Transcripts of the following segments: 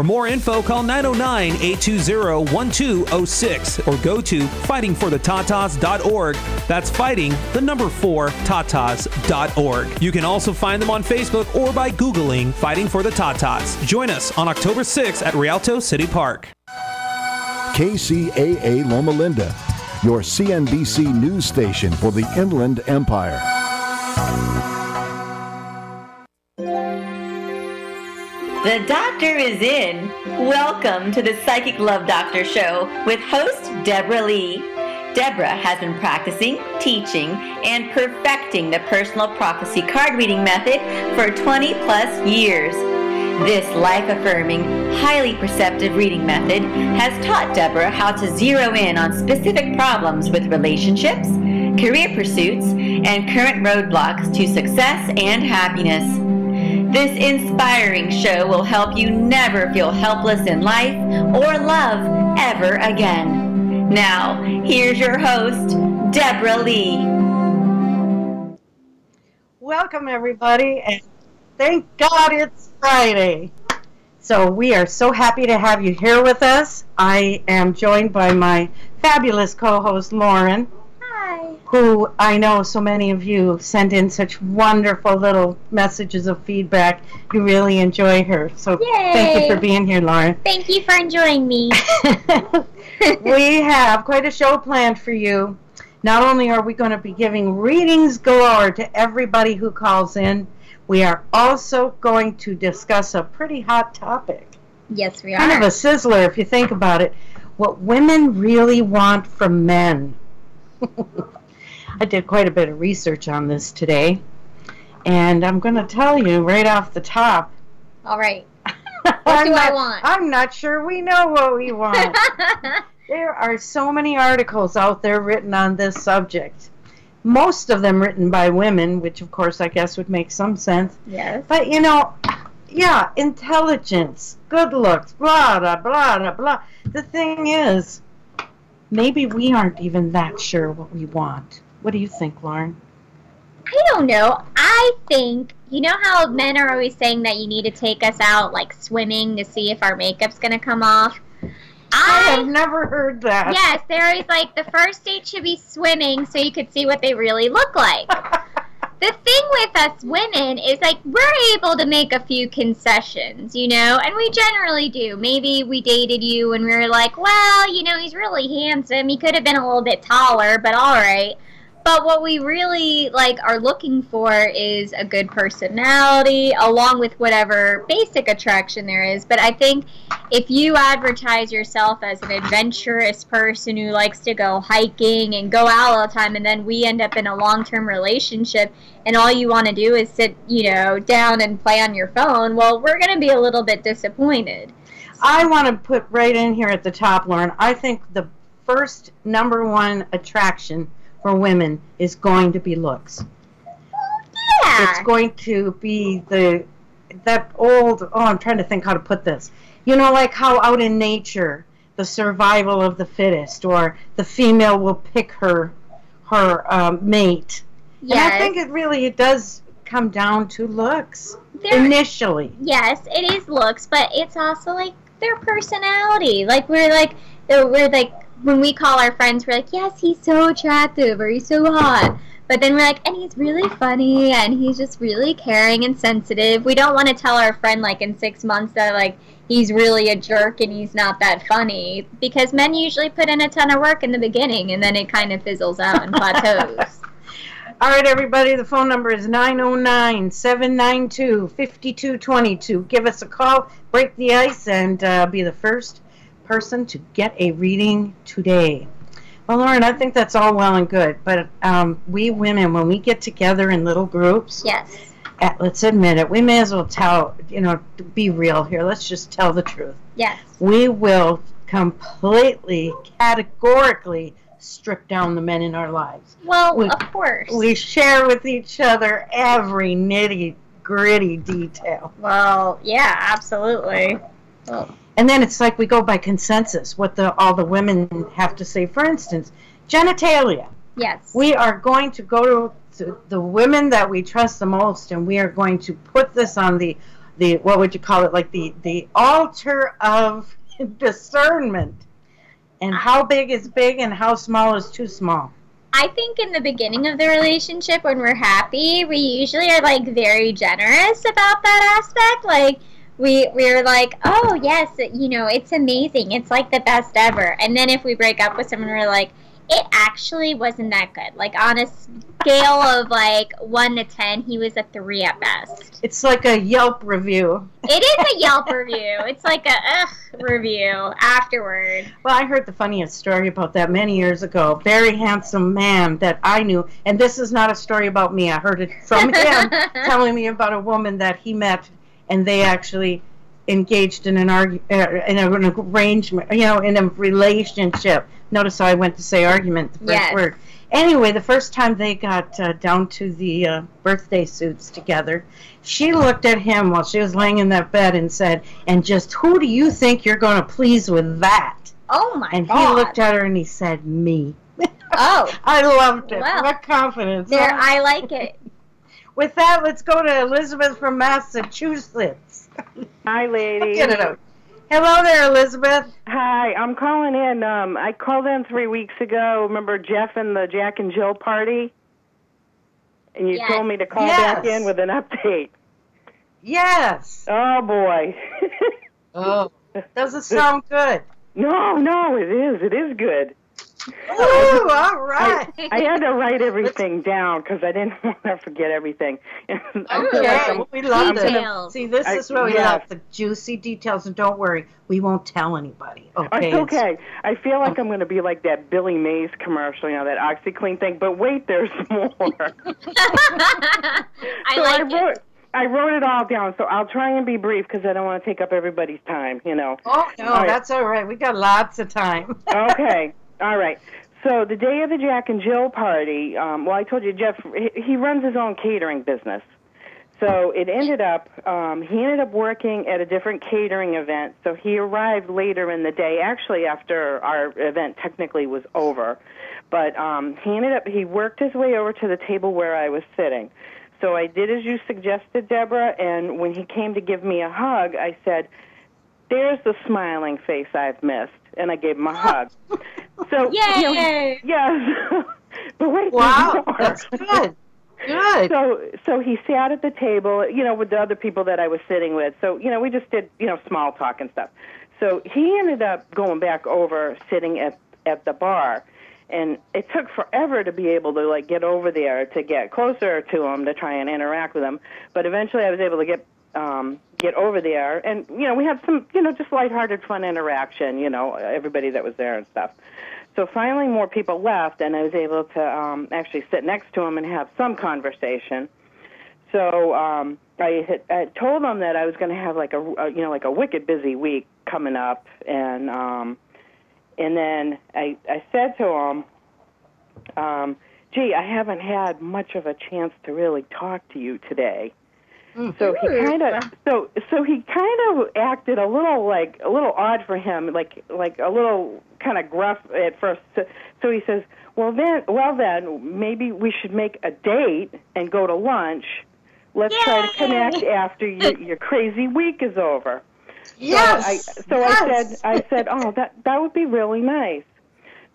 For more info, call 909-820-1206 or go to fightingforthetatas.org. That's fighting, the number 4, tatas.org. You can also find them on Facebook or by Googling Fighting for the Tatas. Join us on October 6th at Rialto City Park. KCAA Loma Linda, your CNBC news station for the Inland Empire. The doctor is in. Welcome to the Psychic Love Doctor Show with host Deborah Lee. Deborah has been practicing, teaching, and perfecting the personal prophecy card reading method for 20 plus years. This life-affirming, highly perceptive reading method has taught Deborah how to zero in on specific problems with relationships, career pursuits, and current roadblocks to success and happiness. This inspiring show will help you never feel helpless in life or love ever again. Now, here's your host, Deborah Lee. Welcome, everybody, and thank God it's Friday. So we are so happy to have you here with us. I am joined by my fabulous co-host, Lauren. Hi. Who I know so many of you send in such wonderful little messages of feedback. You really enjoy her. So Yay. Thank you for being here, Lauren. Thank you for enjoying me. We have quite a show planned for you. Not only are we going to be giving readings galore to everybody who calls in, we are also going to discuss a pretty hot topic. Yes, we are. Kind of a sizzler if you think about it. What women really want from men. I did quite a bit of research on this today, and I'm going to tell you right off the top. All right. What do I want? I'm not sure we know what we want. There are so many articles out there written on this subject. Most of them written by women, which of course I guess would make some sense. Yes. But you know, yeah, intelligence, good looks, blah, blah, blah, blah, blah. The thing is, maybe we aren't even that sure what we want. What do you think, Lauren? I don't know. I think, you know how men are always saying that you need to take us out, like, swimming to see if our makeup's going to come off? I have never heard that. Yes, they're always like, the first date should be swimming so you could see what they really look like. The thing with us women is, like, we're able to make a few concessions, you know, and we generally do. Maybe we dated you and we were like, well, you know, he's really handsome. He could have been a little bit taller, but all right. But what we really, like, are looking for is a good personality, along with whatever basic attraction there is. But I think if you advertise yourself as an adventurous person who likes to go hiking and go out all the time, and then we end up in a long-term relationship, and all you want to do is sit, you know, down and play on your phone, well, we're going to be a little bit disappointed. I want to put right in here at the top, Lauren, I think the first #1 attraction for women is going to be looks. Yeah. It's going to be that old, I'm trying to think how to put this. You know, like how out in nature, the survival of the fittest, or the female will pick her mate. Yes. And I think it does come down to looks initially. Yes, it is looks, but it's also like their personality. Like we're like when we call our friends, we're like, yes, he's so attractive, or he's so hot. But then we're like, and he's really funny, and he's just really caring and sensitive. We don't want to tell our friend, like, in 6 months that, like, he's really a jerk and he's not that funny. Because men usually put in a ton of work in the beginning, and then it kind of fizzles out and plateaus. All right, everybody, the phone number is 909-792-5222. Give us a call, break the ice, and be the first person to get a reading today. Well, Lauren, I think that's all well and good, but we women, when we get together in little groups, yes, let's admit it, we may as well tell, you know, be real here. Let's just tell the truth. Yes. We will completely, categorically strip down the men in our lives. Well, of course. We share with each other every nitty-gritty detail. Well, yeah, absolutely. Well, and then it's like we go by consensus, what all the women have to say. For instance, genitalia. Yes. We are going to go to the women that we trust the most, and we are going to put this on the what would you call it, like the altar of discernment, and how big is big and how small is too small. I think in the beginning of the relationship, when we're happy, we usually are like very generous about that aspect. Like we're like, oh yes, it's amazing. It's like the best ever. And then if we break up with someone, we're like, it actually wasn't that good. Like on a scale of like 1 to 10, he was a 3 at best. It's like a Yelp review. It is a Yelp review. It's like a review afterward. Well, I heard the funniest story about that many years ago. Very handsome man that I knew, and this is not a story about me. I heard it from him telling me about a woman that he met, and they actually engaged in an arrangement, in a relationship. Notice how I went to say argument, the first word. Anyway, the first time they got down to the birthday suits together, she looked at him while she was laying in that bed and said, and just who do you think you're going to please with that? Oh, my God. And he looked at her and he said, me. Oh. I loved it. Well, what confidence. There, I like it. With that, let's go to Elizabeth from Massachusetts. Hi, lady. Get it out. Hello there, Elizabeth. Hi, I'm calling in. I called in 3 weeks ago. Remember Jeff and the Jack and Jill party? And you told me to call back in with an update. Yes. Oh, boy. Oh, doesn't sound good. No, it is. It is good. Ooh, all right. I had to write everything down because I didn't want to forget everything. Okay, we love it. See, this is what we love, the juicy details, and don't worry, we won't tell anybody. Okay. It's okay. I feel like I'm going to be like that Billy Mays commercial, that OxyClean thing, but wait, there's more. I wrote it all down, so I'll try and be brief because I don't want to take up everybody's time, Oh, no, that's all right. We got lots of time. Okay. All right. So the day of the Jack and Jill party, I told you, Jeff, he runs his own catering business. So it ended up, he ended up working at a different catering event. So he arrived later in the day, actually after our event technically was over. But he worked his way over to the table where I was sitting. So I did as you suggested, Deborah, and when he came to give me a hug, I said, there's the smiling face I've missed. And I gave him a hug. So, yay! Yes. But wait, wow, that's good. Good. So he sat at the table, with the other people that I was sitting with. So, we just did, small talk and stuff. So he ended up going back over, sitting at the bar. And it took forever to be able to, get over there to get closer to him to try and interact with him. But eventually I was able to get over there, and we had some just lighthearted fun interaction, everybody that was there and stuff. So finally more people left, and I was able to actually sit next to him and have some conversation. So I had told him that I was going to have like a wicked busy week coming up, and then I said to him, gee, I haven't had much of a chance to really talk to you today. So he kind of acted a little odd for him, like a little kind of gruff at first. So he says, well then maybe we should make a date and go to lunch. Let's try to connect after your crazy week is over. Yes. I said, oh, that would be really nice.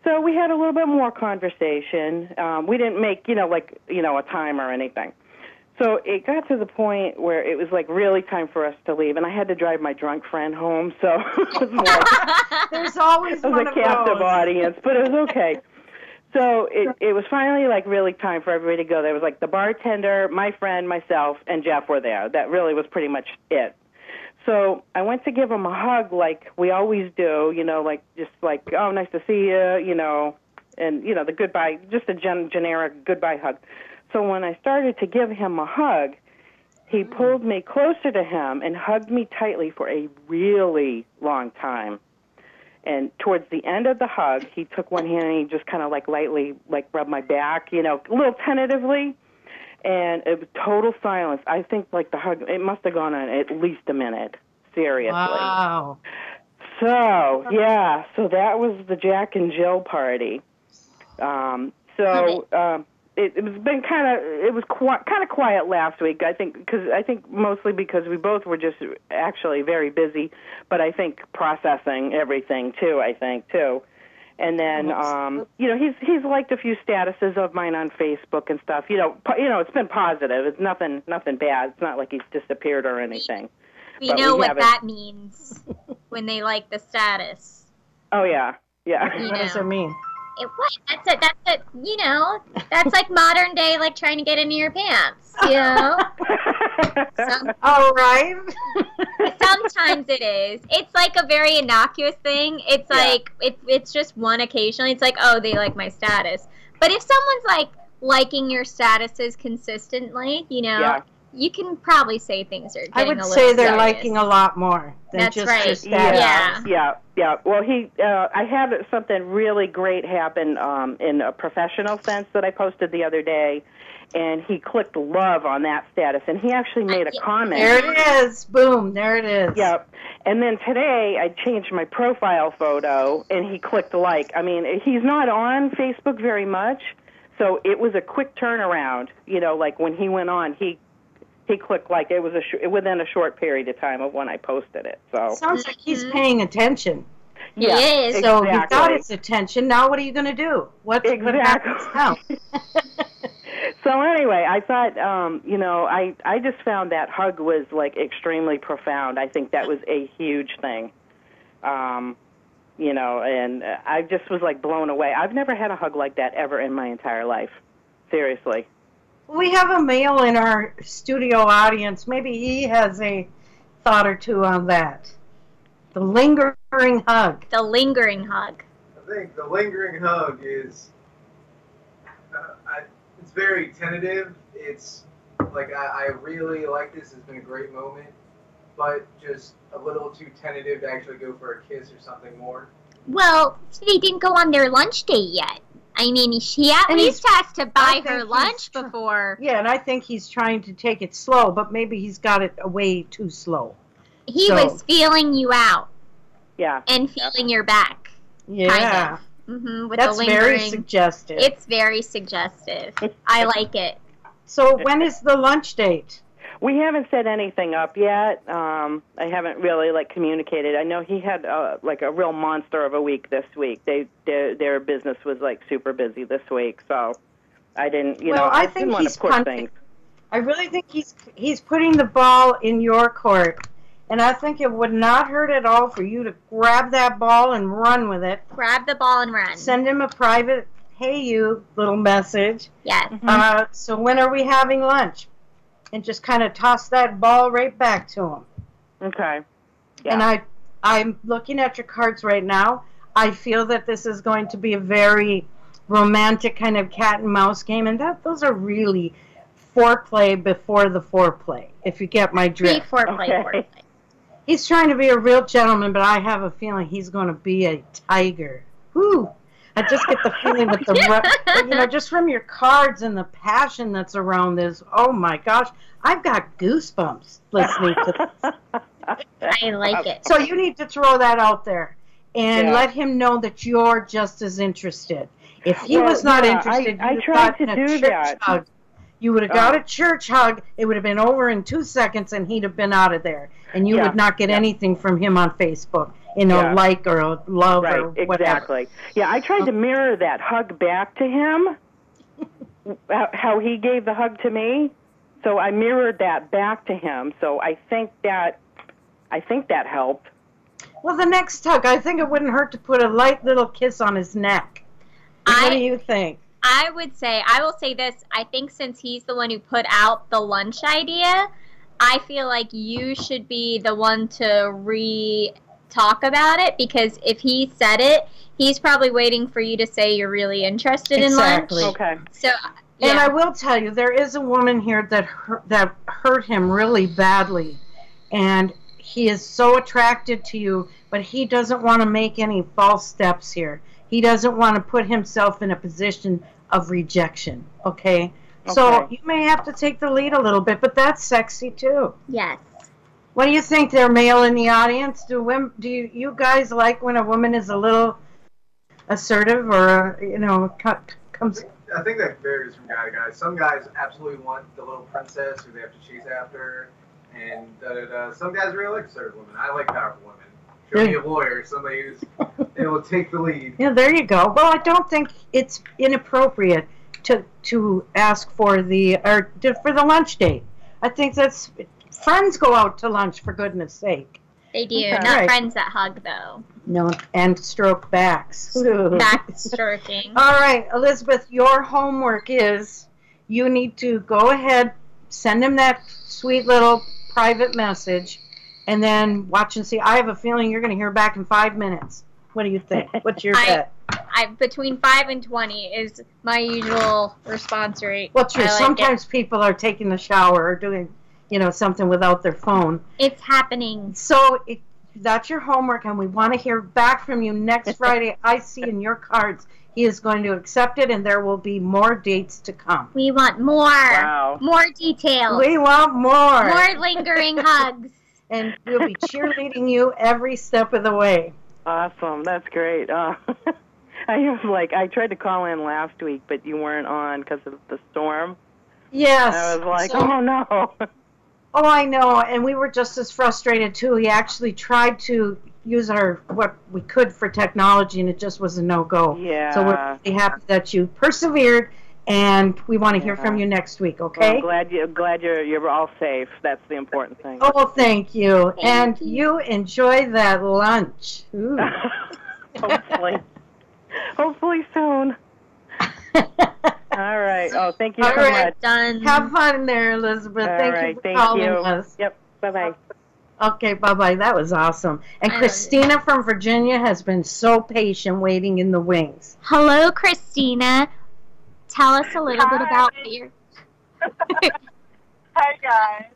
So we had a little bit more conversation. We didn't make a time or anything. So it got to the point where it was really time for us to leave, and I had to drive my drunk friend home. So it was there's always one of those. It was a captive audience, but it was okay. So it was finally really time for everybody to go. There was the bartender, my friend, myself, and Jeff were there. That really was pretty much it. So I went to give him a hug like we always do, oh, nice to see you, and the goodbye, just a generic goodbye hug. So when I started to give him a hug, he pulled me closer to him and hugged me tightly for a really long time. And towards the end of the hug, he took one hand and he just kind of lightly rubbed my back, a little tentatively. And it was total silence. I think the hug, it must have gone on at least a minute. Seriously. Wow. So that was the Jack and Jill party. was been kind of quiet last week. I think mostly because we both were just actually very busy, but I think processing everything too. And then he's liked a few statuses of mine on Facebook and stuff. It's been positive. It's nothing bad. It's not like he's disappeared or anything. We know what that means when they like the status. Oh yeah. What does it mean? That's like modern day, like trying to get into your pants, All right. Sometimes it is. It's like a very innocuous thing. It's like, it's just one occasionally. It's like, oh, they like my status. But if someone's like liking your statuses consistently, you can probably say things are getting I would a little say they're serious. liking a lot more than That's just right. your status. Yeah. Well, I had something really great happen in a professional sense that I posted the other day, and he clicked love on that status, and he actually made a comment. There it is. Boom. There it is. Yep. And then today I changed my profile photo, and he clicked like. I mean, he's not on Facebook very much, so it was a quick turnaround. Like when he went on, he clicked like. It was within a short period of time of when I posted it. So sounds like he's paying attention. Yeah, he is. So you got his attention. Now what are you going to do? What happens now? So anyway, I thought, I just found that hug was like extremely profound. I think that was a huge thing. And I just was like blown away. I've never had a hug like that ever in my entire life. Seriously. We have a male in our studio audience. Maybe he has a thought or two on that. The lingering hug. The lingering hug. I think the lingering hug is, it's very tentative. It's like, I really like this. It's been a great moment, but just a little too tentative to actually go for a kiss or something more. Well, they didn't go on their lunch date yet. I mean, he at least has to buy her lunch before. Yeah, and I think he's trying to take it slow, but maybe he's got it way too slow. He was feeling you out. Yeah. And feeling your back. Yeah. Kind of. With That's the lingering. very suggestive. It's very suggestive. I like it. So when is the lunch date? We haven't set anything up yet. I haven't really communicated. I know he had a real monster of a week this week. Their business was super busy this week, so I didn't. I didn't want to push things. I really think he's putting the ball in your court, and I think it would not hurt at all for you to grab that ball and run with it. Grab the ball and run. Send him a private "Hey you" little message. Yes. So when are we having lunch? And just kind of toss that ball right back to him. Okay. Yeah. And I'm looking at your cards right now. I feel that this is going to be a very romantic kind of cat and mouse game, and those are really foreplay before the foreplay, if you get my drift. Foreplay. He's trying to be a real gentleman, but I have a feeling he's going to be a tiger. Whoo! I just get the feeling that just from your cards and the passion that's around this. Oh my gosh, I've got goosebumps listening to this. I like it. So you need to throw that out there and let him know that you're just as interested. If he was not interested, I tried to do that. Hug. You would have got a church hug. It would have been over in 2 seconds, and he'd have been out of there. And you would not get anything from him on Facebook. Like or a love or whatever. Exactly. Yeah, I tried to mirror that hug back to him, how he gave the hug to me. So I mirrored that back to him. So I think that helped. Well, the next hug, I think it wouldn't hurt to put a light little kiss on his neck. What do you think? I will say this. I think since he's the one who put out the lunch idea, I feel like you should be the one to talk about it, because if he said it, he's probably waiting for you to say you're really interested in lunch. Okay. So, yeah. And I will tell you, there is a woman here that hurt him really badly, and he is so attracted to you, but he doesn't want to make any false steps here. He doesn't want to put himself in a position of rejection. Okay? So you may have to take the lead a little bit, but that's sexy too. Yes. What do you think there, male in the audience? Do you guys like when a woman is a little assertive or, comes... I think that varies from guy to guy. Some guys absolutely want the little princess who they have to chase after, and da-da-da. Some guys really like certain women. I like powerful women. Show me a lawyer, somebody who's able to take the lead. Yeah, there you go. Well, I don't think it's inappropriate to ask for the lunch date. I think that's friends go out to lunch, for goodness sake. They do, Okay. not Right. friends that hug though. No, and stroke backs. Back stroking. All right, Elizabeth, your homework is you need to go ahead, send him that sweet little private message, and then watch and see. I have a feeling you're going to hear back in 5 minutes. What do you think? What's your bet? Between 5 and 20 is my usual response rate. Well, true. I like Sometimes people are taking the shower or doing, something without their phone. It's happening. So that's your homework, and we want to hear back from you next Friday. I see in your cards he is going to accept it, and there will be more dates to come. We want more. Wow. More details. We want more. More lingering hugs. And we'll be cheerleading you every step of the way. Awesome. That's great. I was like, I tried to call in last week, but you weren't on because of the storm. Yes. I was like, So- oh, no. Oh, I know, and we were just as frustrated too. He actually tried to use what we could for technology, and it just was a no-go. Yeah. So we're really happy that you persevered, and we want to hear from you next week. Okay? Well, I'm glad you're all safe. That's the important thing. Oh, well, thank you, Thank and you enjoy that lunch. Ooh. Hopefully soon. All right. Oh, thank you All so right. much. Done. Have fun there, Elizabeth. All Thank right. you for Thank calling you. us. Yep. Bye-bye. Okay, bye-bye. That was awesome. And I love Christina from Virginia has been so patient waiting in the wings. Hello, Christina. Tell us a little bit about what you're... Hi, guys.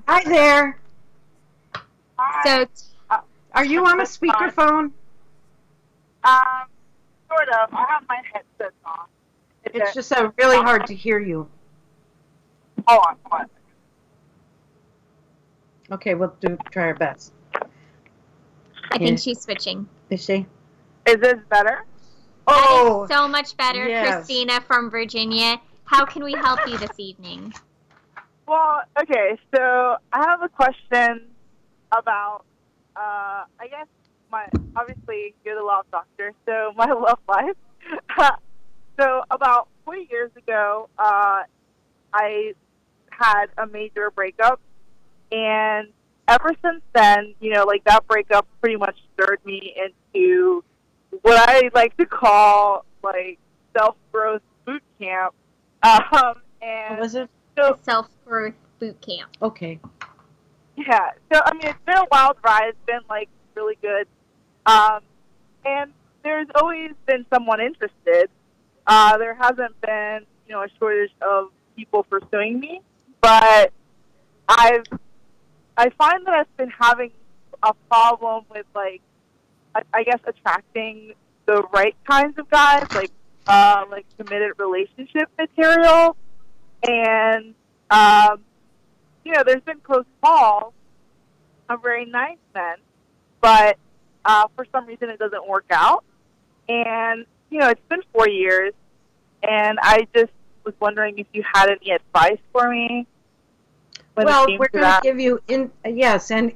Hi there. Hi. So, Are you on a speakerphone? Sort of. I have my headset on. It's just really hard to hear you. Hold on, hold on. Okay, we'll try our best. I think she's switching. Is she? Is this better? Oh, That is so much better, yes. Christina from Virginia. How can we help you this evening? Well, okay, so I have a question about, I guess, obviously, you're the love doctor, so my love life. So about 40 years ago, I had a major breakup, and ever since then, that breakup pretty much stirred me into what I like to call, self-growth boot camp. what And was it? so, Self-growth boot camp. Okay. yeah, so, it's been a wild ride. It's been, really good. And there's always been someone interested. There hasn't been, a shortage of people pursuing me, but I find that I've been having a problem with, I guess, attracting the right kinds of guys, committed relationship material. And, there's been close calls of very nice men, but for some reason it doesn't work out. And, it's been 4 years, and I just was wondering if you had any advice for me. Well, we're going to give you an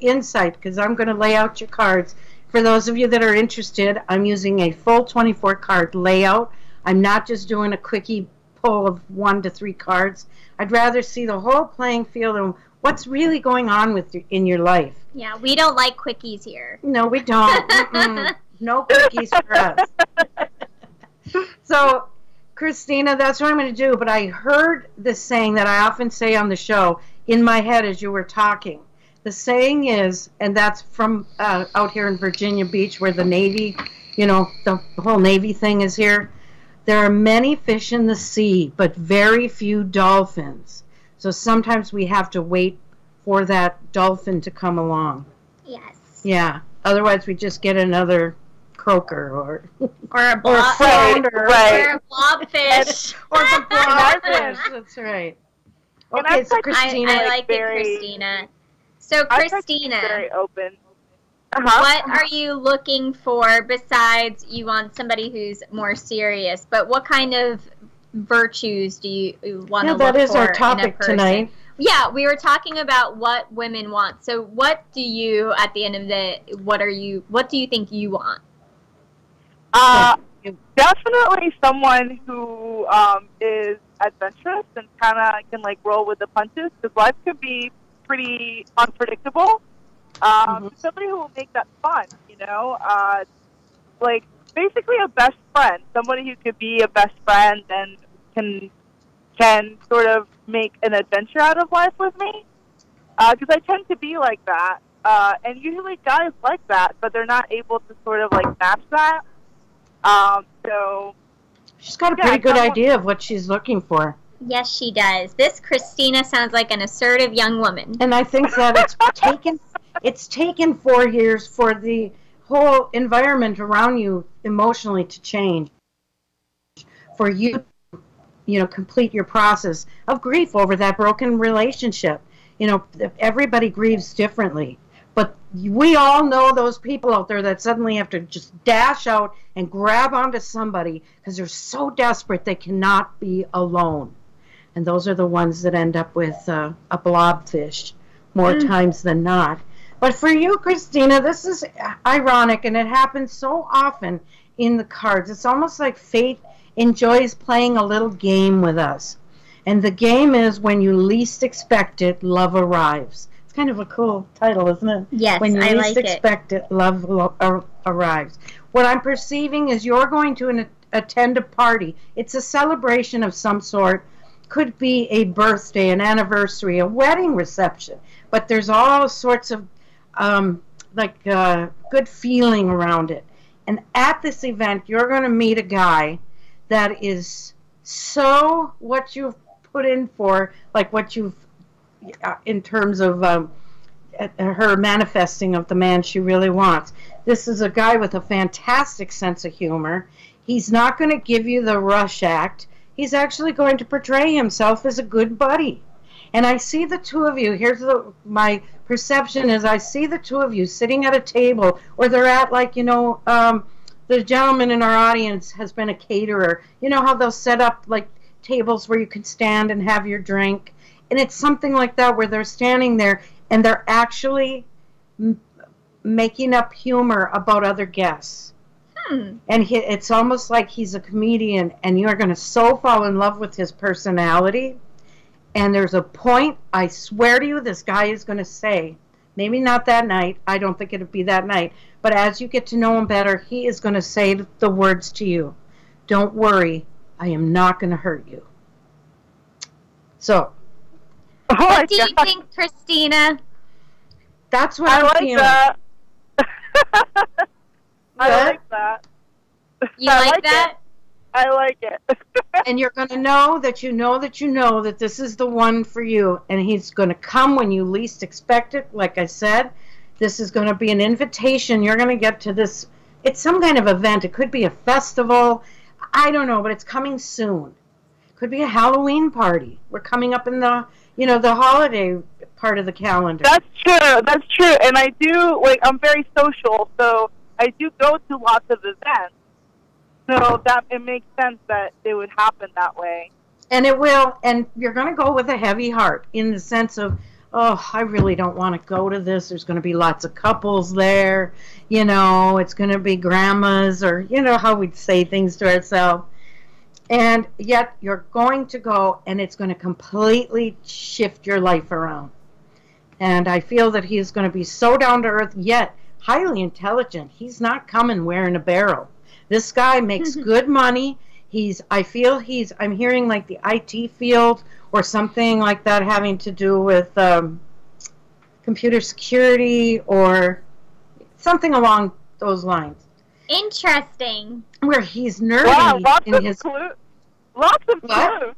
insight, because I'm going to lay out your cards. For those of you that are interested, I'm using a full 24 card layout. I'm not just doing a quickie pull of 1 to 3 cards. I'd rather see the whole playing field and what's really going on in your life. Yeah, we don't like quickies here. No, we don't. No quickies for us. So, Christina, that's what I'm going to do. But I heard this saying that I often say on the show in my head as you were talking. The saying is, and that's from out here in Virginia Beach where the Navy, the whole Navy thing is here. There are many fish in the sea, but very few dolphins. So sometimes we have to wait for that dolphin to come along. Yes. Yeah. Otherwise, we just get another croaker or Or a or a blob, flounder. or a blobfish. Or the blobfish. That's right. And Okay, I've so tried to be, Christina. I like very- it, Christina. So, I try to be Christina, very open. what are you looking for besides you want somebody who's more serious? But what kind of virtues do you want to look that is for our topic in a person? tonight. Yeah, we were talking about what women want. So what do you, at the end of the, what do you think you want? Definitely someone who is adventurous and kind of can like roll with the punches, because life could be pretty unpredictable. Somebody who will make that fun, you know, like basically a best friend, somebody who could be a best friend and can sort of make an adventure out of life with me, because I tend to be like that, and usually guys like that, but they're not able to sort of like match that. So she's got a pretty good idea of what she's looking for. Yes, she does. This Christina sounds like an assertive young woman. And I think that it's taken 4 years for the whole environment around you emotionally to change, for you to complete your process of grief over that broken relationship. You know, everybody grieves differently. But we all know those people out there that suddenly have to just dash out and grab onto somebody because they're so desperate they cannot be alone. And those are the ones that end up with a blobfish more times than not. But for you, Christina, this is ironic, and it happens so often in the cards. It's almost like fate enjoys playing a little game with us. And the game is when you least expect it, love arrives. It's kind of a cool title, isn't it? Yes, when you I least like expect it, love arrives. What I'm perceiving is you're going to attend a party. It's a celebration of some sort. Could be a birthday, an anniversary, a wedding reception. But there's all sorts of good feeling around it. And at this event, you're going to meet a guy that is so what you've put in for, like what you've, in terms of her manifesting of the man she really wants. This is a guy with a fantastic sense of humor. He's not going to give you the rush act. He's actually going to portray himself as a good buddy. And I see the two of you, my perception is I see the two of you sitting at a table, or they're at the gentleman in our audience has been a caterer. You know how they'll set up like tables where you can stand and have your drink? And it's something like that where they're standing there and they're actually making up humor about other guests. And it's almost like he's a comedian, and you're going to so fall in love with his personality. And there's a point, I swear to you, this guy is going to say, maybe not that night, I don't think it'll be that night, but as you get to know him better, he is going to say the words to you, don't worry, I am not going to hurt you. So, what do you think, Christina? That's what I'm feeling. That. I like that. You like that? I like it. And you're going to know that this is the one for you. And he's going to come when you least expect it. Like I said, this is going to be an invitation. You're going to get to this. It's some kind of event. It could be a festival. I don't know, but it's coming soon. It could be a Halloween party. We're coming up in the holiday part of the calendar. That's true. And I do, I'm very social, so I do go to lots of events. So that it makes sense that it would happen that way. And it will, and you're going to go with a heavy heart in the sense of, oh, I really don't want to go to this. There's going to be lots of couples there. It's going to be grandmas, or, how we'd say things to ourselves. And yet you're going to go, and it's going to completely shift your life around. And I feel that he's going to be so down to earth, yet highly intelligent. He's not coming wearing a barrel. This guy makes good money. I'm hearing like the IT field or something like that, having to do with computer security or something along those lines. Interesting. Where he's nerdy. Wow, lots of clues.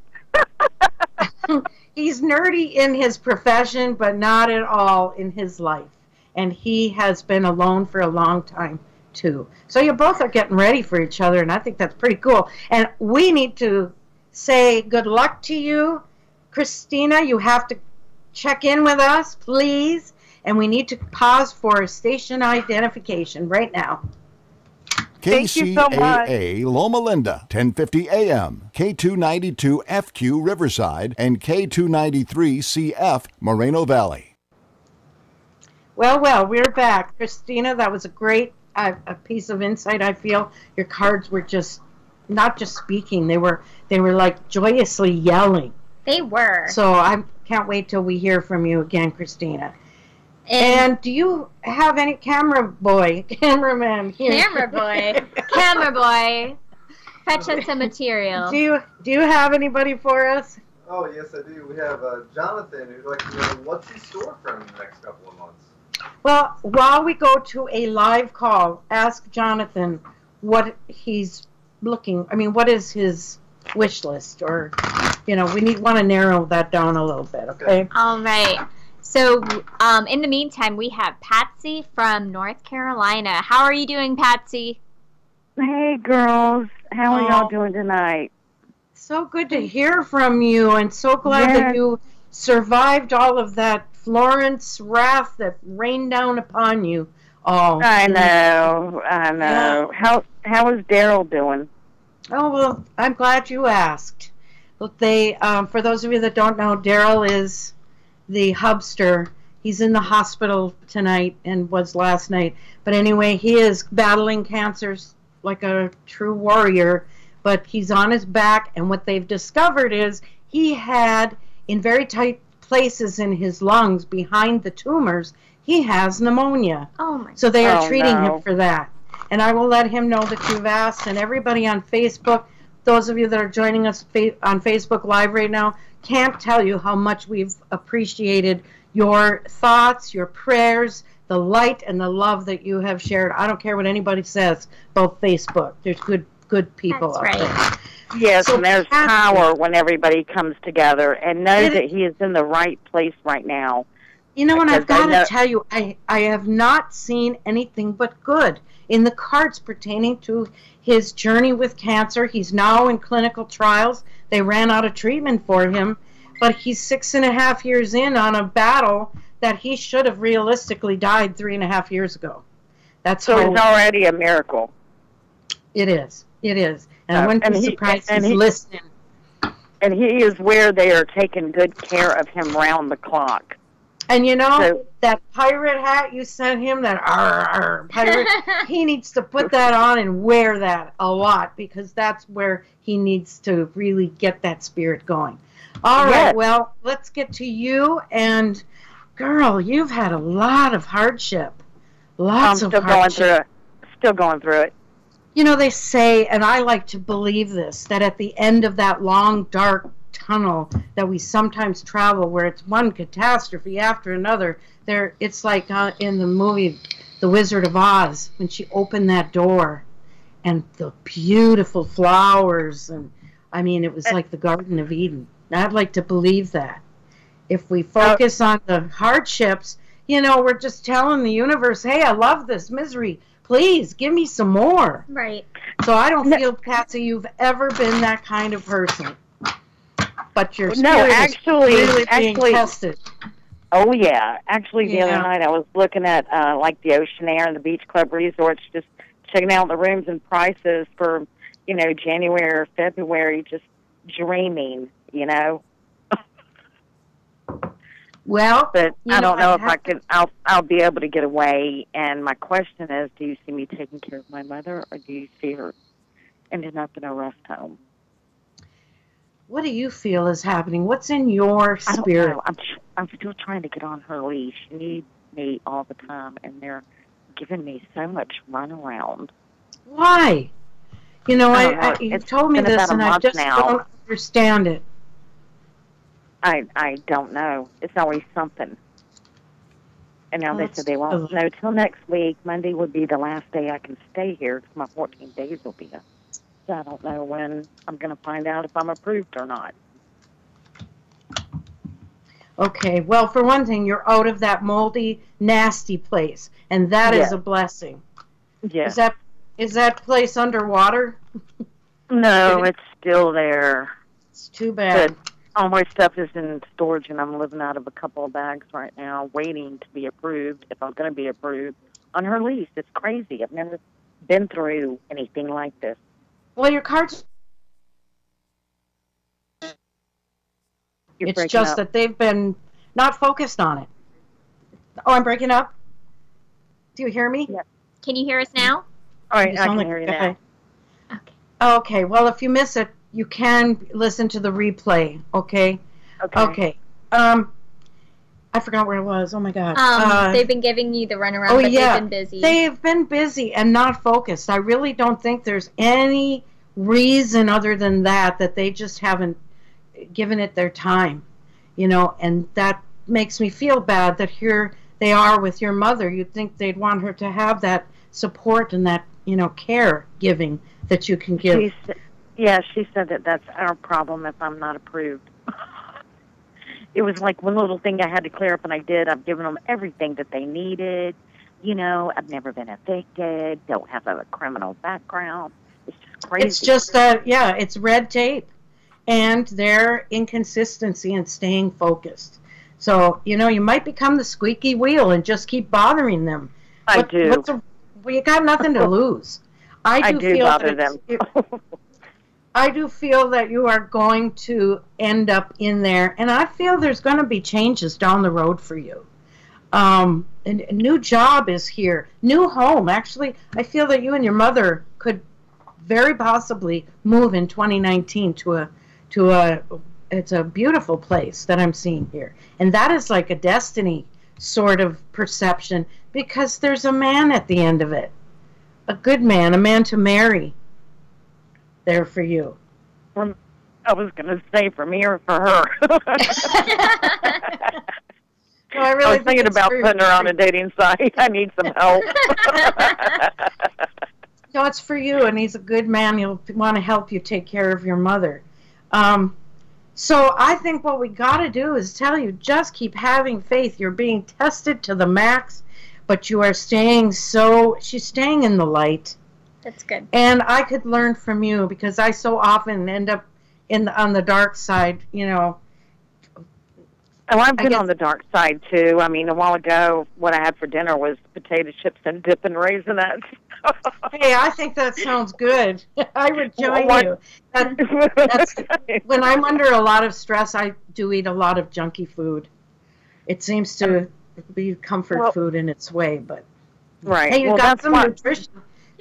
He's nerdy in his profession, but not at all in his life. And he has been alone for a long time, too. So you both are getting ready for each other, and I think that's pretty cool. And we need to say good luck to you. Christina, you have to check in with us, please. And we need to pause for station identification right now. Thank you so much. KCAA Loma Linda, 1050 AM, K292 FQ Riverside, and K293 CF Moreno Valley. Well, we're back. Christina, that was a great a piece of insight. I feel your cards were just not just speaking; they were like joyously yelling. They were. So I can't wait till we hear from you again, Christina. And do you have any cameraman here? Camera boy, fetch us some material. Do you have anybody for us? Oh, yes, I do. We have Jonathan, who'd like to know what's in store for him in the next couple of months. Well, while we go to a live call, ask Jonathan what he's looking. I mean, what is his wish list, or we want to narrow that down a little bit. Okay. All right. So, in the meantime, we have Patsy from North Carolina. How are you doing, Patsy? Hey, girls. How are y'all doing tonight? So good to hear from you, and so glad that you survived all of that Florence wrath that rained down upon you all. I know. Yeah. How is Daryl doing? Oh, well, I'm glad you asked. Look, for those of you that don't know, Daryl is the hubster. He's in the hospital tonight and was last night. But anyway, he is battling cancers like a true warrior, but he's on his back, and what they've discovered is he had, in very tight places in his lungs behind the tumors, he has pneumonia. Oh my! So they are treating him for that. And I will let him know that you've asked, and everybody on Facebook, those of you that are joining us on Facebook Live right now, can't tell you how much we've appreciated your thoughts, your prayers, the light and the love that you have shared. I don't care what anybody says about Facebook. There's good people out there. Yes, so and there's power when everybody comes together and knows that he is in the right place right now. You know, and I've got to tell you, I have not seen anything but good in the cards pertaining to his journey with cancer. He's now in clinical trials. They ran out of treatment for him, but he's 6.5 years in on a battle that he should have realistically died 3.5 years ago. That's so it's already a miracle. It is. It is. And I wouldn't be surprised he's listening. And he is where they are taking good care of him round the clock. And that pirate hat you sent him, that pirate, he needs to put that on and wear that a lot, because that's where he needs to really get that spirit going. All right, well, let's get to you. And, girl, you've had a lot of hardship. Lots of hardship. Still going through it. You know, they say, and I like to believe this, that at the end of that long, dark tunnel that we sometimes travel, where it's one catastrophe after another, it's like in the movie The Wizard of Oz, when she opened that door and the beautiful flowers, and I mean, it was like the Garden of Eden. I'd like to believe that. If we focus on the hardships, we're just telling the universe, hey, I love this misery, please give me some more. Right. So I don't feel, Patsy, you've ever been that kind of person. But your spirit is really being tested. Oh, yeah. Actually, the other night I was looking at, like, the Ocean Air and the Beach Club resorts, just checking out the rooms and prices for, January or February, just dreaming, Well, but I don't know if I can. I'll be able to get away. And my question is, do you see me taking care of my mother, or do you see her ending up in a rest home? What do you feel is happening? What's in your spirit? I don't know. I'm still trying to get on her leash. She needs me all the time, and they're giving me so much runaround. Why? You've told me this, and I just don't understand it. I don't know. It's always something. And now they said they won't know till next week. Monday would be the last day I can stay here, because my 14 days will be up. So I don't know when I'm going to find out if I'm approved or not. Okay, well, for one thing, you're out of that moldy, nasty place, and that is a blessing. Yes. Is that place underwater? No, it's still there. It's too bad. But all my stuff is in storage, and I'm living out of a couple of bags right now, waiting to be approved, if I'm going to be approved, on her lease. It's crazy. I've never been through anything like this. Well, your cards. You're It's breaking just up. that they've been not focused on it. Oh, I'm breaking up. Do you hear me? Yeah. Can you hear us now? All right, You I sound can hear you now. okay. Okay. Okay. Well, if you miss it, you can listen to the replay. Okay. Okay. Okay. I forgot where it was. Oh my God. They've been giving you the runaround, Oh but yeah, they've been busy. they've been busy and not focused. I really don't think there's any reason other than that they just haven't given it their time, you know, and that makes me feel bad that here they are with your mother. You'd think they'd want her to have that support and that, you know, care giving that you can give. She said that that's our problem if I'm not approved. It was like one little thing I had to clear up, and I did. I've given them everything that they needed. You know, I've never been evicted, don't have a criminal background. It's just crazy. It's just that, yeah, it's red tape and their inconsistency in staying focused. So, you know, you might become the squeaky wheel and just keep bothering them. I do. Well, you got nothing to lose. I do bother them. I do feel that you are going to end up in there, and I feel there's going to be changes down the road for you. And a new job is here, new home. Actually, I feel that you and your mother could very possibly move in 2019 to a it's a beautiful place that I'm seeing here, and that is like a destiny sort of perception because there's a man at the end of it, a good man, a man to marry. There for you. I was going to say for me or for her. No, I was thinking about putting her on a dating site. I need some help. No, it's for you, and he's a good man. He'll want to help you take care of your mother. So I think what we got to do is tell you, just keep having faith. You're being tested to the max, but you are staying she's staying in the light. That's good. And I could learn from you because I so often end up on the dark side, you know. Oh, I've been on the dark side, too. I mean, a while ago, what I had for dinner was potato chips and dip and raisinets. Hey, I think that sounds good. I would join you. That's, when I'm under a lot of stress, I do eat a lot of junky food. It seems to be comfort food in its way, but right. Hey, you got some nutrition.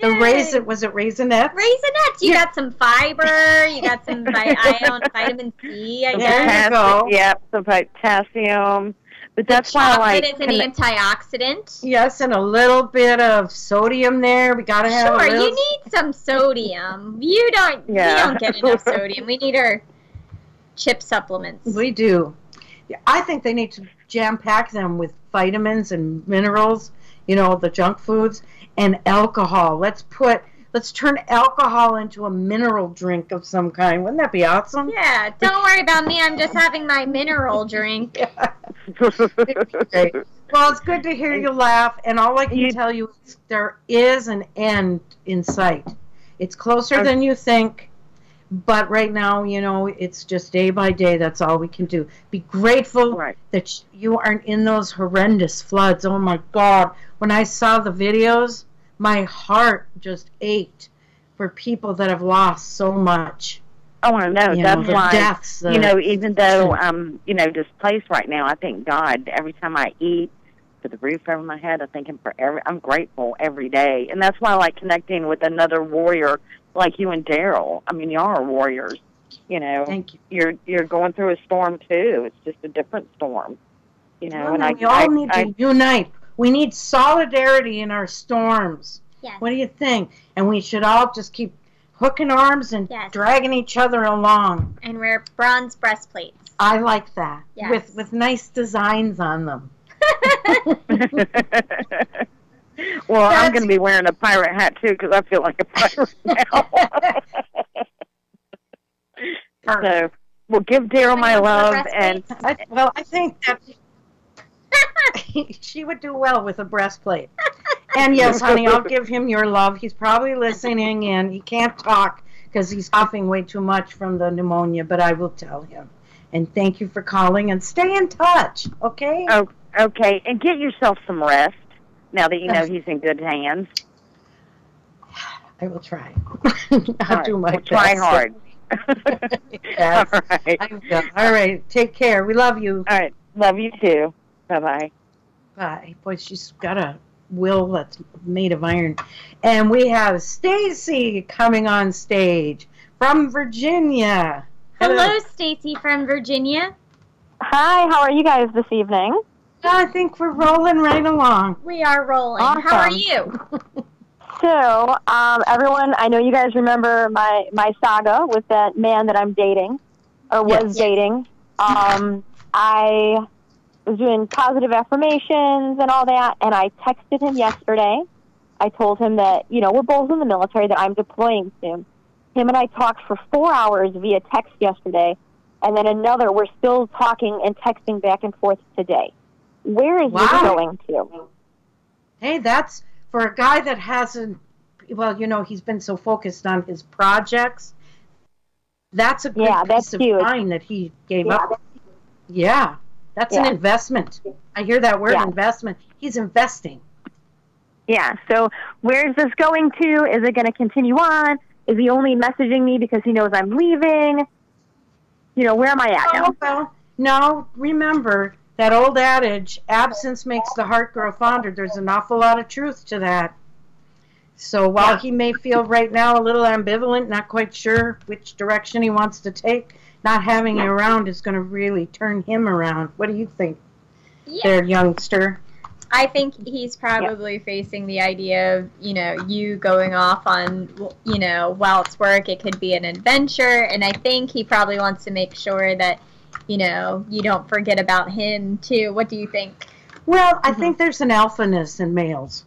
The was it raisinets? Raisinets. You got some fiber. You got some vitamin C. There you go. Yep, some potassium. But that's why I like. Chocolate is an antioxidant. Yes, and a little bit of sodium there. We gotta have. Sure, you need some sodium. You don't. Yeah. We don't get enough sodium. We need our chip supplements. We do. I think they need to jam pack them with vitamins and minerals. You know, the junk foods and alcohol. Let's turn alcohol into a mineral drink of some kind. Wouldn't that be awesome? Yeah, don't worry about me. I'm just having my mineral drink. Great. Well, it's good to hear you laugh, and all I can tell you is there is an end in sight. It's closer than you think, but right now, you know, it's just day by day. That's all we can do. Be grateful that you aren't in those horrendous floods. Oh, my God. When I saw the videos, my heart just ached for people that have lost so much. I want to know. That's why, deaths, you know, even though I'm, you know, displaced right now, I thank God every time I eat, put the roof over my head, I thank Him for I'm grateful every day. And that's why I like connecting with another warrior like you and Daryl. I mean, y'all are warriors. You know, thank you. You're going through a storm too. It's just a different storm. You know, well, we all need to unite. We need solidarity in our storms. Yes. What do you think? And we should all just keep hooking arms and dragging each other along. And wear bronze breastplates. I like that. Yes. With nice designs on them. Well, I'm going to be wearing a pirate hat too because I feel like a pirate now. So, well, give Daryl my love, and I think that she would do well with a breastplate. And yes, honey, I'll give him your love. He's probably listening in. He can't talk because he's coughing way too much from the pneumonia, but I will tell him. And thank you for calling, and stay in touch, okay? Oh, okay, and get yourself some rest now that you know he's in good hands. I will try. I'll do my best. Try hard. Yes, All right. I will. All right. Take care. We love you. All right. Love you too. Bye-bye. Bye. Boy, she's got a will that's made of iron. And we have Stacy coming on stage from Virginia. Hello, Stacy from Virginia. Hi, how are you guys this evening? I think we're rolling right along. We are rolling. Awesome. How are you? So, everyone, I know you guys remember my saga with that man that I'm dating, or was dating. I was doing positive affirmations and all that, and I texted him yesterday. I told him that, we're both in the military, that I'm deploying soon. Him and I talked for 4 hours via text yesterday, and then we're still talking and texting back and forth today. Where is this going to? Hey, that's for a guy that hasn't, he's been so focused on his projects. That's a good piece of mind that he gave up. Yeah, that's an investment. I hear that word, investment. He's investing. Yeah, so where is this going to? Is it going to continue on? Is he only messaging me because he knows I'm leaving? Where am I at now? Well, no, remember that old adage, absence makes the heart grow fonder. There's an awful lot of truth to that. So while he may feel right now a little ambivalent, not quite sure which direction he wants to take, not having you around is going to really turn him around. What do you think, there, youngster? I think he's probably facing the idea of, you going off on, while it's work, it could be an adventure. And I think he probably wants to make sure that, you don't forget about him, too. What do you think? Well, I think there's an alphaness in males.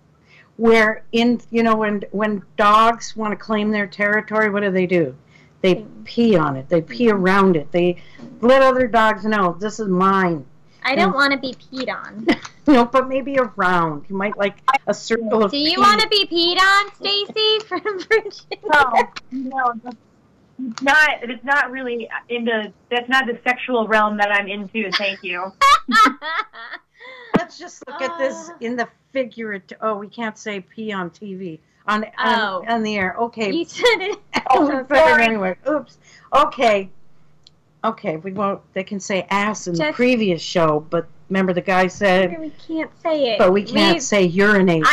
Where, when dogs want to claim their territory, what do? They pee on it. They pee around it. They let other dogs know, this is mine. I don't want to be peed on. No, but maybe around. You might like a circle of Do you want to be peed on, Stacy, from Virginia? No. It's not really that's not the sexual realm that I'm into, thank you. Let's just look at this in the figurative. Oh, we can't say pee on TV. On the air. Okay. You said it. Anyway. Oops. Okay, we won't. They can say ass in the previous show, but remember the guy said we can't say it. But we can't say urinate.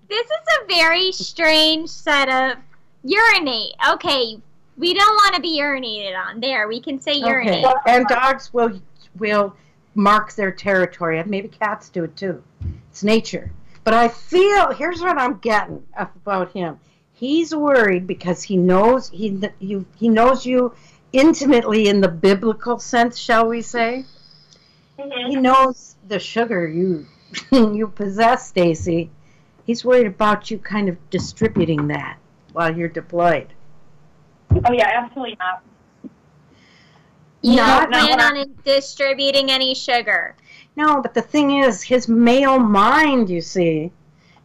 This is a very strange setup. Urinate. Okay, we don't want to be urinated on. There, we can say urinate. Okay. And dogs will mark their territory. Maybe cats do it too. It's nature. But I feel, here's what I'm getting about him. He's worried because he knows he knows you intimately in the biblical sense, shall we say? He knows the sugar you possess, Stacy. He's worried about you kind of distributing that while you're deployed. Oh yeah, absolutely not. You don't plan on distributing any sugar. No, but the thing is, his male mind, you see,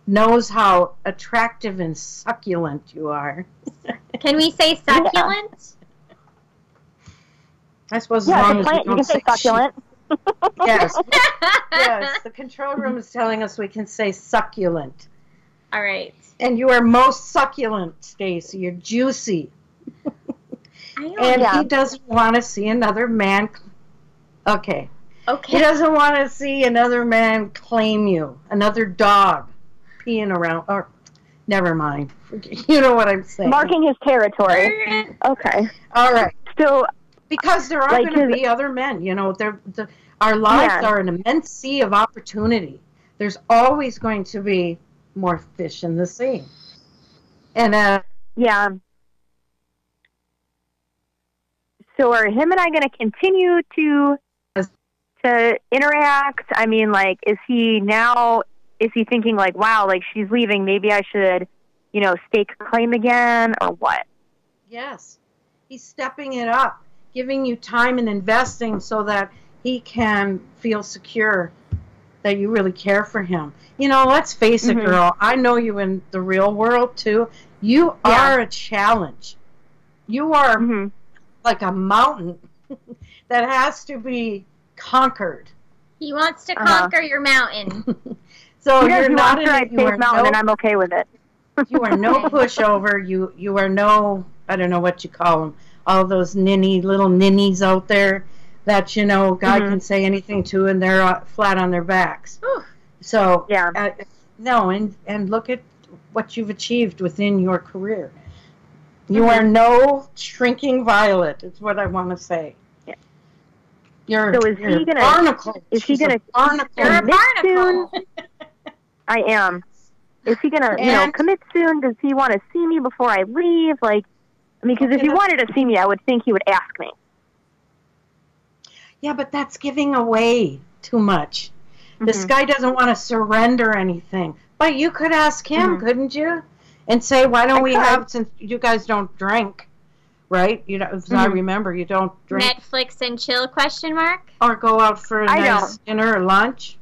knows how attractive and succulent you are. Can we say succulent? I suppose as long as you can say succulent. Yes. Yes, the control room is telling us we can say succulent. All right. And you are most succulent, Stacy. You're juicy. He doesn't want to see another man. Okay. He doesn't want to see another man claim you. Another dog peeing around. Or, never mind. You know what I'm saying. Marking his territory. Okay. All right. So, because there are going to be other men. Our lives are an immense sea of opportunity. There's always going to be more fish in the sea. And so are him and I going to continue to interact? I mean, like, is he thinking like, wow, like she's leaving, maybe I should, stake a claim again, or what? Yes. He's stepping it up, giving you time and investing so that he can feel secure that you really care for him. Let's face it, girl. I know you in the real world, too. You are a challenge. You are like a mountain that has to be conquered. He wants to conquer your mountain. So you're not in a mountain, and I'm okay with it. You are no pushover. You are no, I don't know what you call them, all those little ninnies out there that, you know, God can say anything to and they're flat on their backs. So, yeah. No, and look at what you've achieved within your career. You are no shrinking violet, is what I want to say. Yeah. So is he gonna barnacle. Is he gonna You're a barnacle. soon? I am. Is he gonna commit soon? Does he want to see me before I leave? Like, I mean, because if he wanted to see me, I would think he would ask me. Yeah, but that's giving away too much. This guy doesn't want to surrender anything. But you could ask him, couldn't you? And say, why don't we have, since you guys don't drink, right? You know, as I remember, you don't drink. Netflix and chill, question mark? Or go out for a nice dinner or lunch.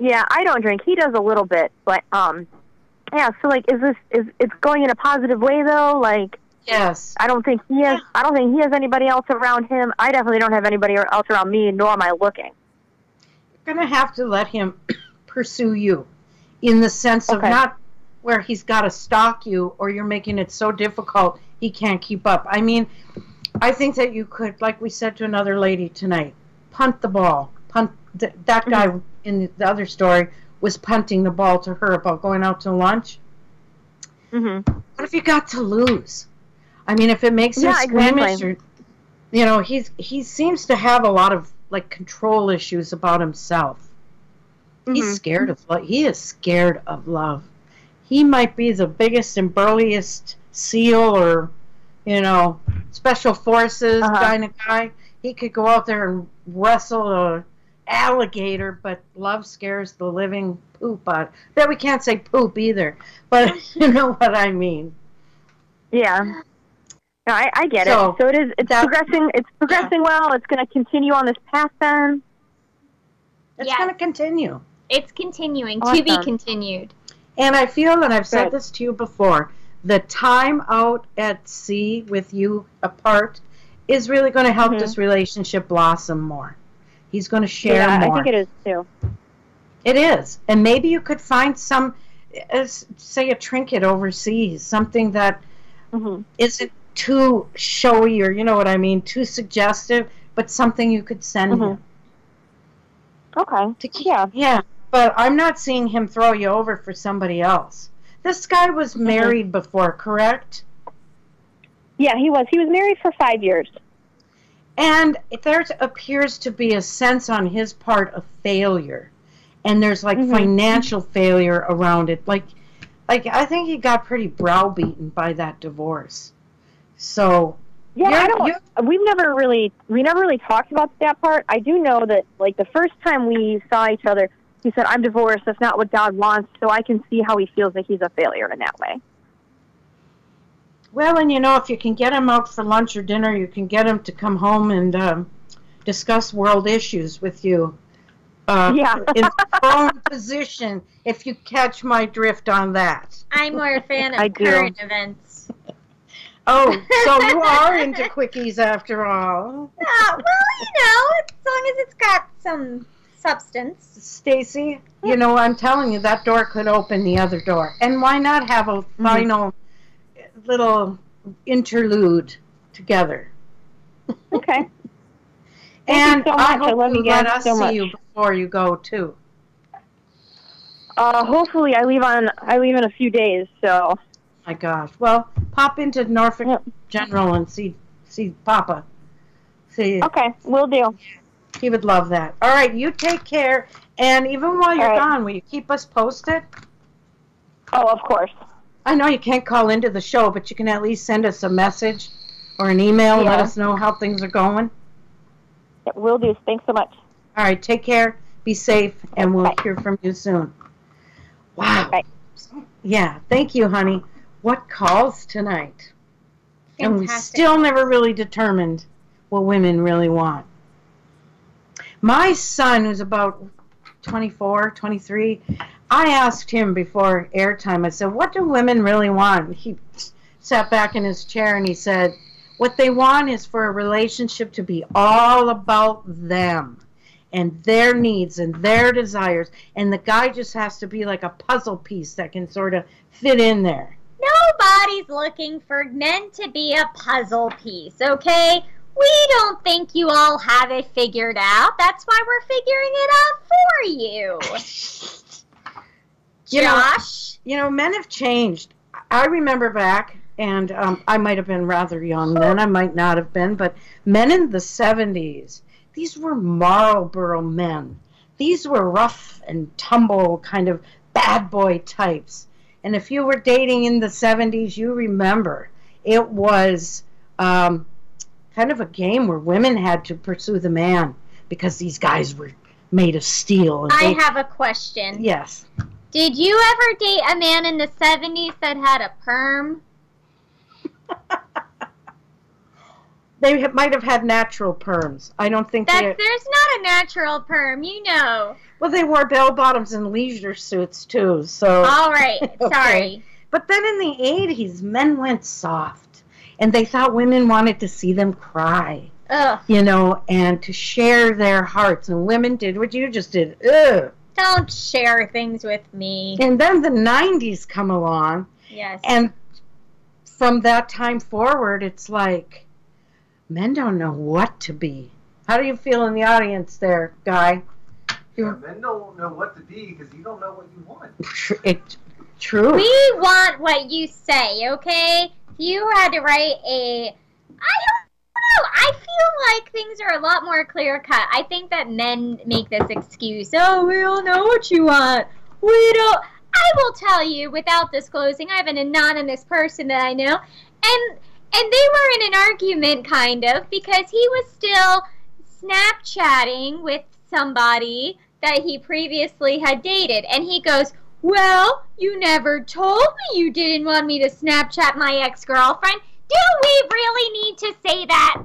Yeah, I don't drink. He does a little bit, but yeah. So like, is it's going in a positive way though? Like, yes. I don't think he has. I don't think he has anybody else around him. I definitely don't have anybody else around me. Nor am I looking. You're gonna have to let him pursue you, in the sense of not where he's got to stalk you or you're making it so difficult he can't keep up. I mean, I think that you could, like we said to another lady tonight, punt the ball. That guy in the other story was punting the ball to her about going out to lunch. What if you got to lose? I mean, if it makes him squeamish, or, you know, he seems to have a lot of like control issues about himself. He's scared of love. He is scared of love. He might be the biggest and burliest SEAL or, you know, special forces kind of guy. He could go out there and wrestle a alligator, but love scares the living poop out. But we can't say poop either. But you know what I mean. Yeah. No, I get it. So it is. It's progressing. It's progressing well. It's going to continue on this path. Then it's going to continue. It's continuing to be continued. And I feel, and I've said this to you before, the time out at sea with you apart is really going to help this relationship blossom more. He's going to share more. I think it is too. It is. And maybe you could find some, say, a trinket overseas, something that isn't too showy or, you know what I mean, too suggestive, but something you could send him. Okay. Yeah. But I'm not seeing him throw you over for somebody else. This guy was married before, correct? Yeah, he was. He was married for 5 years. And there appears to be a sense on his part of failure. And there's like financial failure around it. Like I think he got pretty browbeaten by that divorce. So yeah, we never really talked about that part. I do know that like the first time we saw each other, he said, "I'm divorced. That's not what God wants." So I can see how he feels that he's a failure in that way. Well, and you know, if you can get him out for lunch or dinner, you can get him to come home and discuss world issues with you. In the prone position, if you catch my drift on that. I'm more a fan of current events. Oh, so you are into quickies after all. Well, you know, as long as it's got some substance. Stacy, you know, I'm telling you, that door could open the other door. And why not have a final little interlude together? Okay. And so I hope you let us so see you before you go, too. Hopefully I leave in a few days, so. My gosh. Well, pop into Norfolk General and see Papa. Okay, will do. He would love that. All right, you take care. And even while you're gone, will you keep us posted? Oh, of course. I know you can't call into the show, but you can at least send us a message or an email and let us know how things are going. Yeah, will do. Thanks so much. All right, take care. Be safe, and we'll hear from you soon. Wow. Bye. Yeah, thank you, honey. What calls tonight? Fantastic. And we still never really determined what women really want. My son, who's about 24, 23, I asked him before airtime, I said, what do women really want? He sat back in his chair and he said, what they want is for a relationship to be all about them. and their needs and their desires, and the guy just has to be like a puzzle piece that can sort of fit in there. Nobody's looking for men to be a puzzle piece, okay? We don't think you all have it figured out. That's why we're figuring it out for you. Josh? Men have changed. I remember back, and I might have been rather young then, I might not have been, but men in the 70s, these were Marlboro men. These were rough and tumble kind of bad boy types. And if you were dating in the 70s, you remember it was kind of a game where women had to pursue the man because these guys were made of steel. And I have a question. Yes. Did you ever date a man in the 70s that had a perm? They might have had natural perms. I don't think there's not a natural perm, you know. Well, they wore bell-bottoms and leisure suits, too, so... All right, okay. Sorry. But then in the 80s, men went soft, and they thought women wanted to see them cry. Ugh. And to share their hearts, and women did what you just did. Ugh. Don't share things with me. And then the 90s come along. Yes. And from that time forward, it's like, men don't know what to be. How do you feel in the audience there, Guy? Yeah, men don't know what to be because you don't know what you want. True. We want what you say, okay? If you had to write I don't know. I feel like things are a lot more clear-cut. I think that men make this excuse. Oh, we all know what you want. We don't. I will tell you, without disclosing, I have an anonymous person that I know, and they were in an argument, kind of, because he was still Snapchatting with somebody that he previously had dated. And he goes, well, you never told me you didn't want me to Snapchat my ex-girlfriend. Do we really need to say that?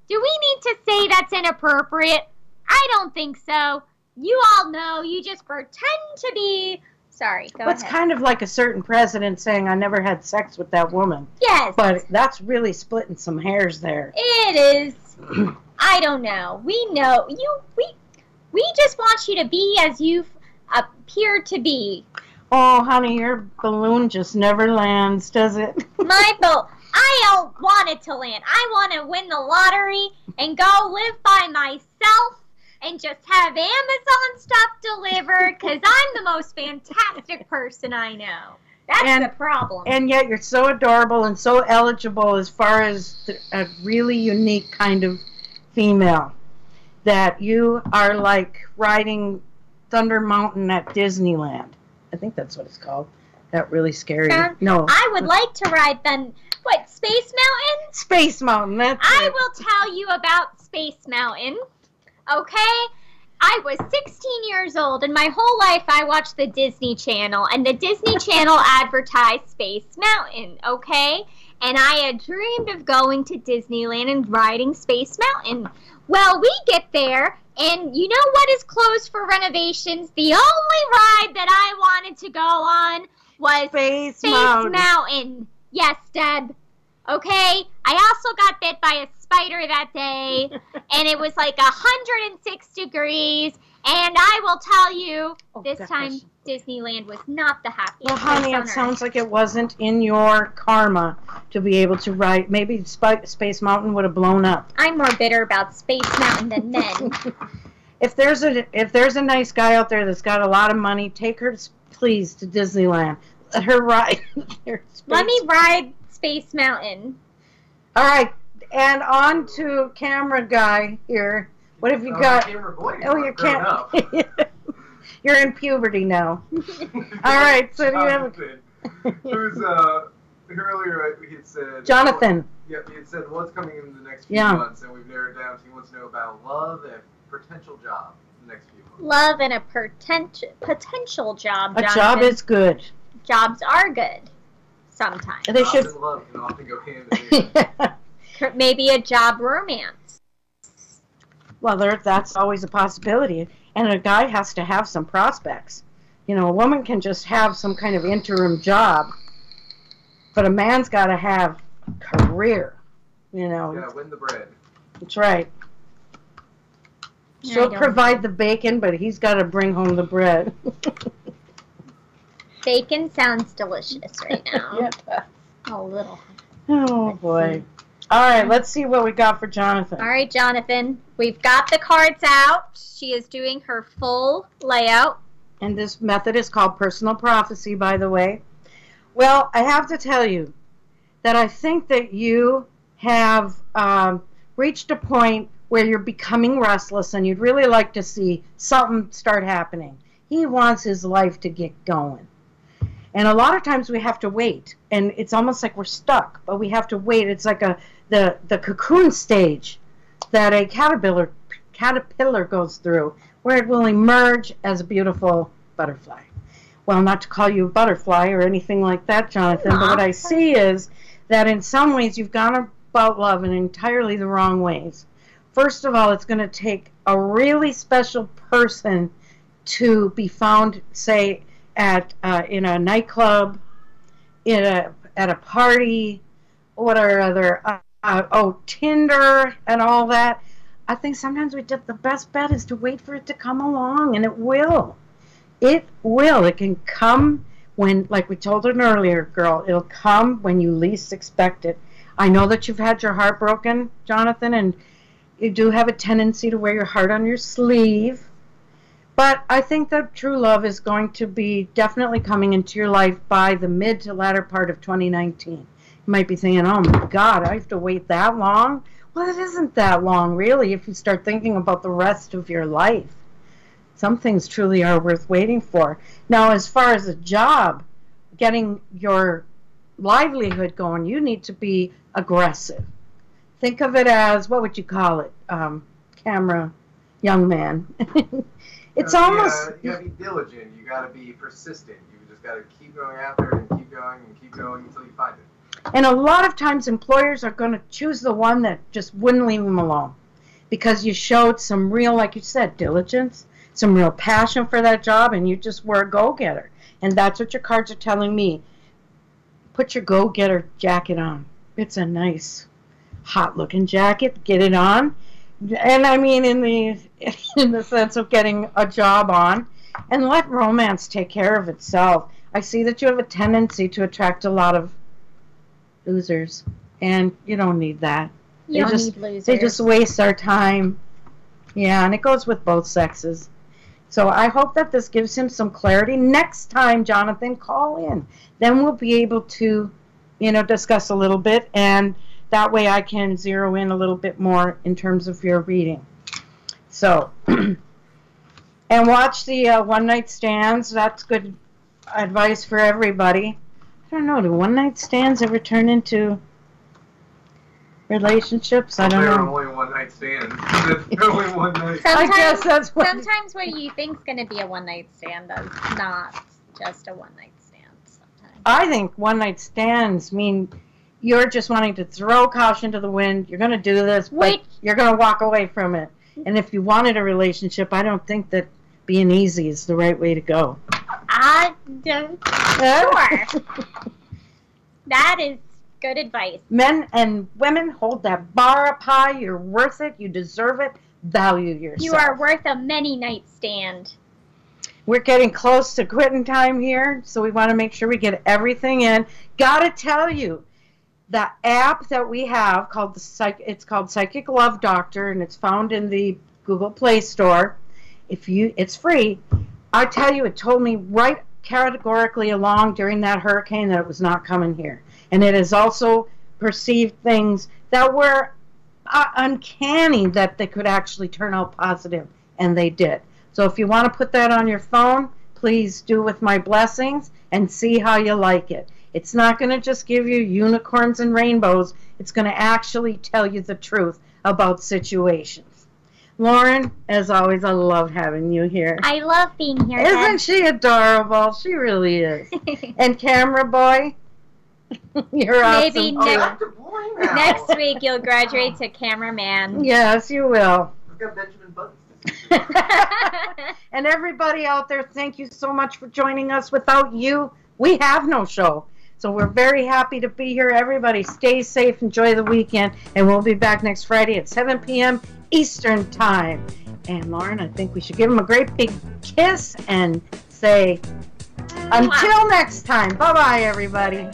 Do we need to say that's inappropriate? I don't think so. You all know. You just pretend to be... Sorry, go ahead. It's kind of like a certain president saying, I never had sex with that woman. Yes. But that's really splitting some hairs there. It is. I don't know. We know. We just want you to be as you appear to be. Oh, honey, your balloon just never lands, does it? I don't want it to land. I want to win the lottery and go live by myself and just have Amazon stuff delivered because I'm the most fantastic person I know. That's the problem. And yet you're so adorable and so eligible as far as a really unique kind of female that you are like riding Thunder Mountain at Disneyland. I think that's what it's called. That really scary. No. I would like to ride Space Mountain? Space Mountain, that's I will tell you about Space Mountain. Okay? I was 16 years old, and my whole life I watched the Disney Channel, and the Disney Channel advertised Space Mountain, okay? And I had dreamed of going to Disneyland and riding Space Mountain. Well, we get there, and you know what is closed for renovations? The only ride that I wanted to go on was Space Mountain. Yes, Deb. Okay? I also got bit by a spider that day, and it was like 106 degrees, and I will tell you, this time Disneyland was not the happiest. Well, honey, it sounds like it wasn't in your karma to be able to ride. Maybe Space Mountain would have blown up. I'm more bitter about Space Mountain than men. If there's a nice guy out there that's got a lot of money, take her, please, to Disneyland. Let her ride. Let me ride Space Mountain. All right, and on to camera guy here. What have you got? Camera boy, you can't. You're in puberty now. All right, so do you have Who's earlier he had said Jonathan. Yeah, he had said what's coming in the next few Yeah. months, and we've narrowed down. So he wants to know about love and potential job in the next few months. Love and a potential job. A Jonathan. job is good. Jobs are good. Sometimes. They should. And love can often go hand in hand. Maybe a job romance. Well, that's always a possibility. And a guy has to have some prospects. You know, a woman can just have some kind of interim job, but a man's got to have a career. You know. Yeah, win the bread. That's right. She'll provide the bacon, but he's got to bring home the bread. Bacon sounds delicious right now. Yeah. Oh, little. Oh, boy. All right, let's see what we got for Jonathan. All right, Jonathan. We've got the cards out. She is doing her full layout. And this method is called personal prophecy, by the way. Well, I have to tell you that I think that you have reached a point where you're becoming restless and you'd really like to see something start happening. He wants his life to get going. And a lot of times we have to wait, and it's almost like we're stuck, but we have to wait. It's like the cocoon stage that a caterpillar goes through, where it will emerge as a beautiful butterfly. Well, not to call you a butterfly or anything like that, Jonathan, but what I see is that in some ways you've gone about love in entirely the wrong ways. First of all, it's going to take a really special person to be found, say, at in a nightclub, at a party, what are other, Tinder and all that. I think sometimes the best bet is to wait for it to come along, and it will. It will. It can come when, like we told an earlier girl, it'll come when you least expect it. I know that you've had your heart broken, Jonathan, and you do have a tendency to wear your heart on your sleeve. But I think that true love is going to be definitely coming into your life by the mid to latter part of 2019. You might be thinking, oh my God, I have to wait that long? Well, it isn't that long, really, if you start thinking about the rest of your life. Some things truly are worth waiting for. Now, as far as a job, getting your livelihood going, you need to be aggressive. Think of it as, what would you call it? Camera young man. It's almost... You gotta be diligent. You gotta be persistent. You just gotta keep going after it and keep going until you find it. And a lot of times employers are going to choose the one that just wouldn't leave them alone. Because you showed some real, like you said, diligence, some real passion for that job, and you just were a go-getter. And that's what your cards are telling me. Put your go-getter jacket on. It's a nice, hot-looking jacket. Get it on. And I mean in the sense of getting a job on. And let romance take care of itself. I see that you have a tendency to attract a lot of losers. And you don't need that. You don't need losers. They just waste our time. Yeah, and it goes with both sexes. So I hope that this gives him some clarity. Next time, Jonathan, call in. Then we'll be able to, discuss a little bit, and that way I can zero in a little bit more in terms of your reading. So, and watch the one-night stands. That's good advice for everybody. I don't know, do one-night stands ever turn into relationships? I don't know. They're only one-night stands. They're only one night. I guess that's what... Sometimes what you think's going to be a one-night stand is not just a one-night stand sometimes. I think one-night stands mean you're just wanting to throw caution to the wind. You're going to do this, but you're going to walk away from it. And if you wanted a relationship, I don't think that being easy is the right way to go. Sure. That is good advice. Men and women, hold that bar up high. You're worth it. You deserve it. Value yourself. You are worth a many-night stand. We're getting close to quitting time here, so we want to make sure we get everything in. Gotta tell you, the app that we have called it's called Psychic Love Doctor, and it's found in the Google Play Store. It's free. I tell you, it told me right categorically along during that hurricane that it was not coming here. And it has also perceived things that were uncanny that they could actually turn out positive, and they did. So if you want to put that on your phone, please do with my blessings and see how you like it. It's not going to just give you unicorns and rainbows. It's going to actually tell you the truth about situations. Lauren, as always, I love having you here. I love being here. Isn't she adorable? She really is. And camera boy, you're maybe awesome. next week you'll graduate to cameraman. Yes, you will. I've got Benjamin Buttons. And everybody out there, thank you so much for joining us. Without you, we have no show. So we're very happy to be here. Everybody stay safe, enjoy the weekend, and we'll be back next Friday at 7 p.m. Eastern Time. And Lauren, I think we should give him a great big kiss and say, until next time. Bye-bye, everybody.